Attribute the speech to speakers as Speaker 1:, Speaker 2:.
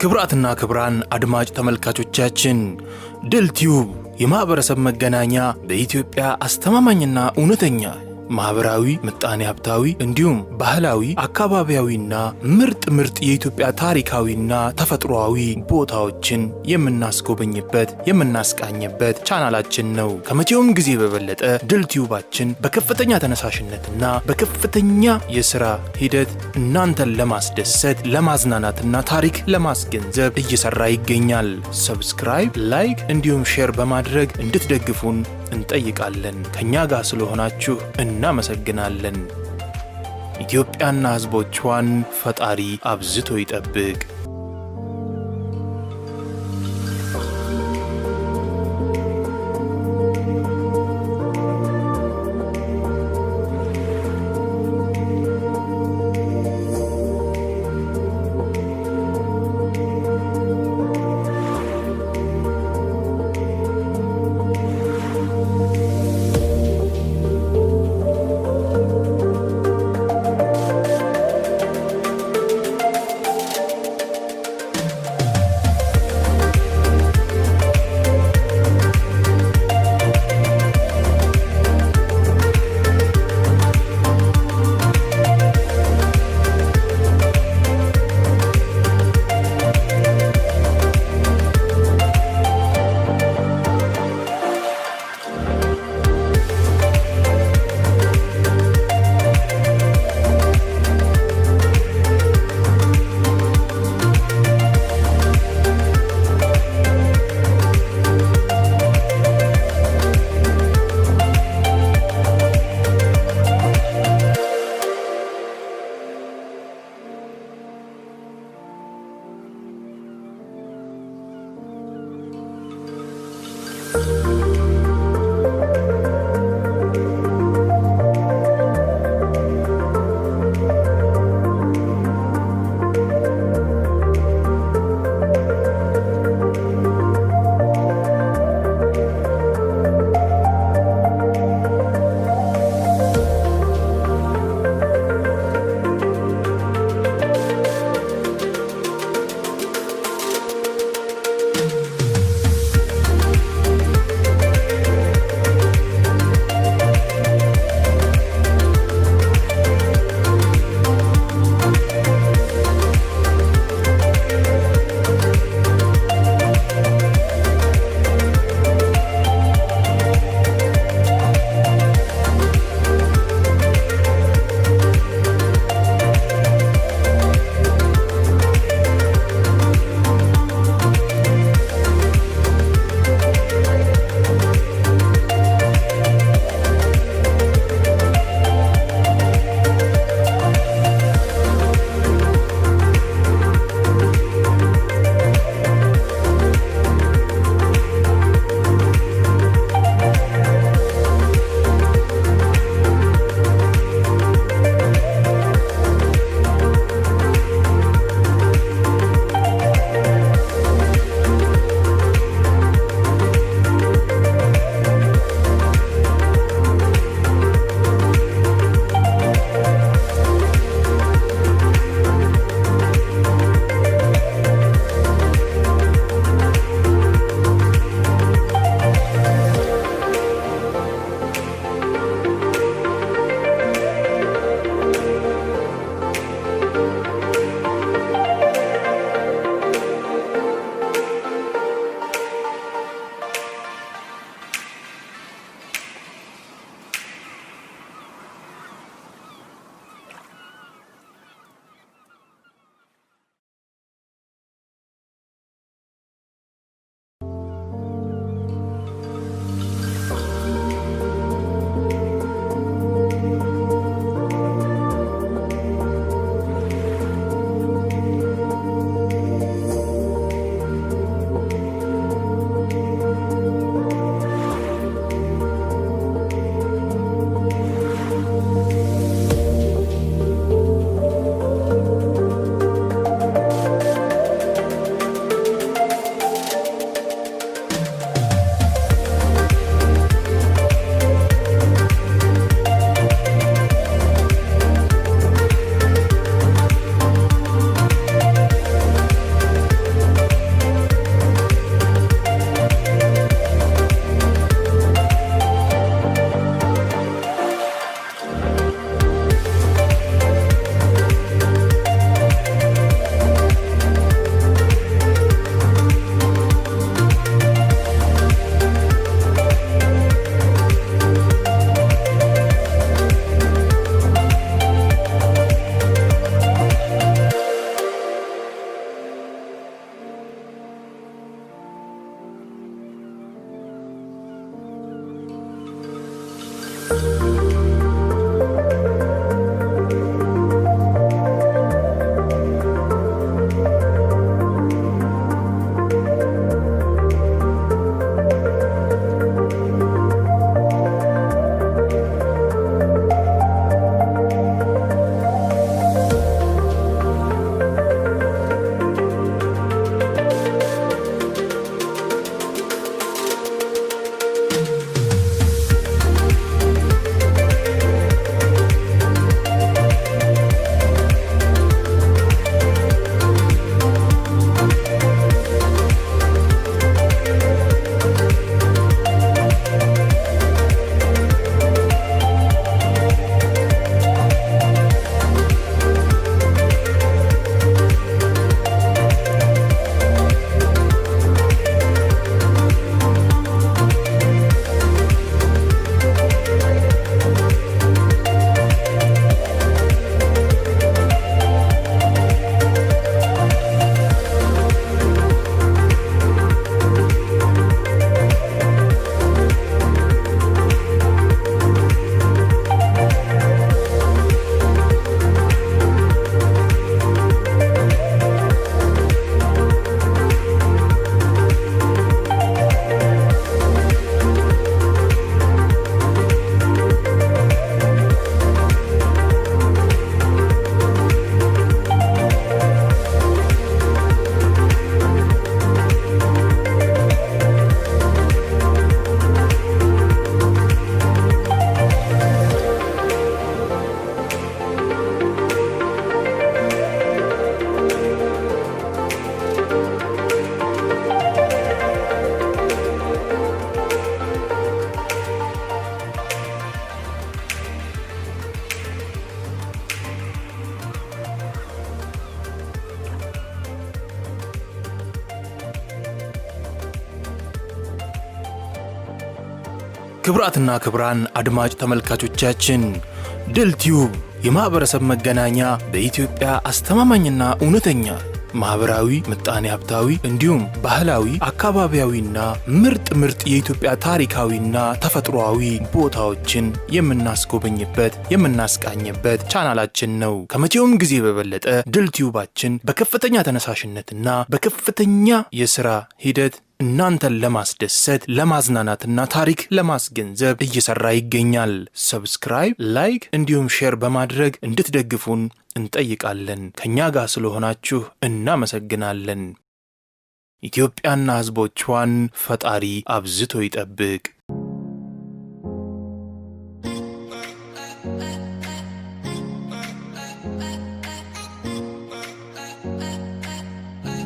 Speaker 1: ክብራትና ክብራን አድማጭ ተመልካቾቻችን ድልቲዩብ የማህበረሰብ መገናኛ በኢትዮጵያ አስተማማኝና እውነተኛ ማህበራዊ ምጣኔ ሀብታዊ እንዲሁም ባህላዊ አካባቢያዊና ምርጥ የኢትዮጵያ ታሪካዊና ተፈጥሯዊ ቦታዎችን የምናስጎበኝበት የምናስቃኝበት ቻናላችን ነው። ከመቼውም ጊዜ በበለጠ ድልቲዩባችን በከፍተኛ ተነሳሽነትና በከፍተኛ የሥራ ሂደት እናንተን ለማስደሰት ለማዝናናትና ታሪክ ለማስገንዘብ እየሰራ ይገኛል። ሰብስክራይብ፣ ላይክ እንዲሁም ሼር በማድረግ እንድትደግፉን እንጠይቃለን። ከኛ ጋር ስለሆናችሁ እናመሰግናለን። ኢትዮጵያና ሕዝቦቿን ፈጣሪ አብዝቶ ይጠብቅ። ክብራትና ክብራን አድማጭ ተመልካቾቻችን ድልቲዩብ የማህበረሰብ መገናኛ በኢትዮጵያ አስተማማኝና እውነተኛ ማህበራዊ ምጣኔ ሀብታዊ እንዲሁም ባህላዊ አካባቢያዊና ምርጥ የኢትዮጵያ ታሪካዊና ተፈጥሯዊ ቦታዎችን የምናስጎበኝበት የምናስቃኝበት ቻናላችን ነው። ከመቼውም ጊዜ በበለጠ ድልቲዩባችን በከፍተኛ ተነሳሽነትና በከፍተኛ የሥራ ሂደት እናንተን ለማስደሰት ለማዝናናትና ታሪክ ለማስገንዘብ እየሰራ ይገኛል። ሰብስክራይብ፣ ላይክ እንዲሁም ሼር በማድረግ እንድትደግፉን እንጠይቃለን። ከኛ ጋር ስለሆናችሁ እናመሰግናለን። ኢትዮጵያና ሕዝቦቿን ፈጣሪ አብዝቶ ይጠብቅ።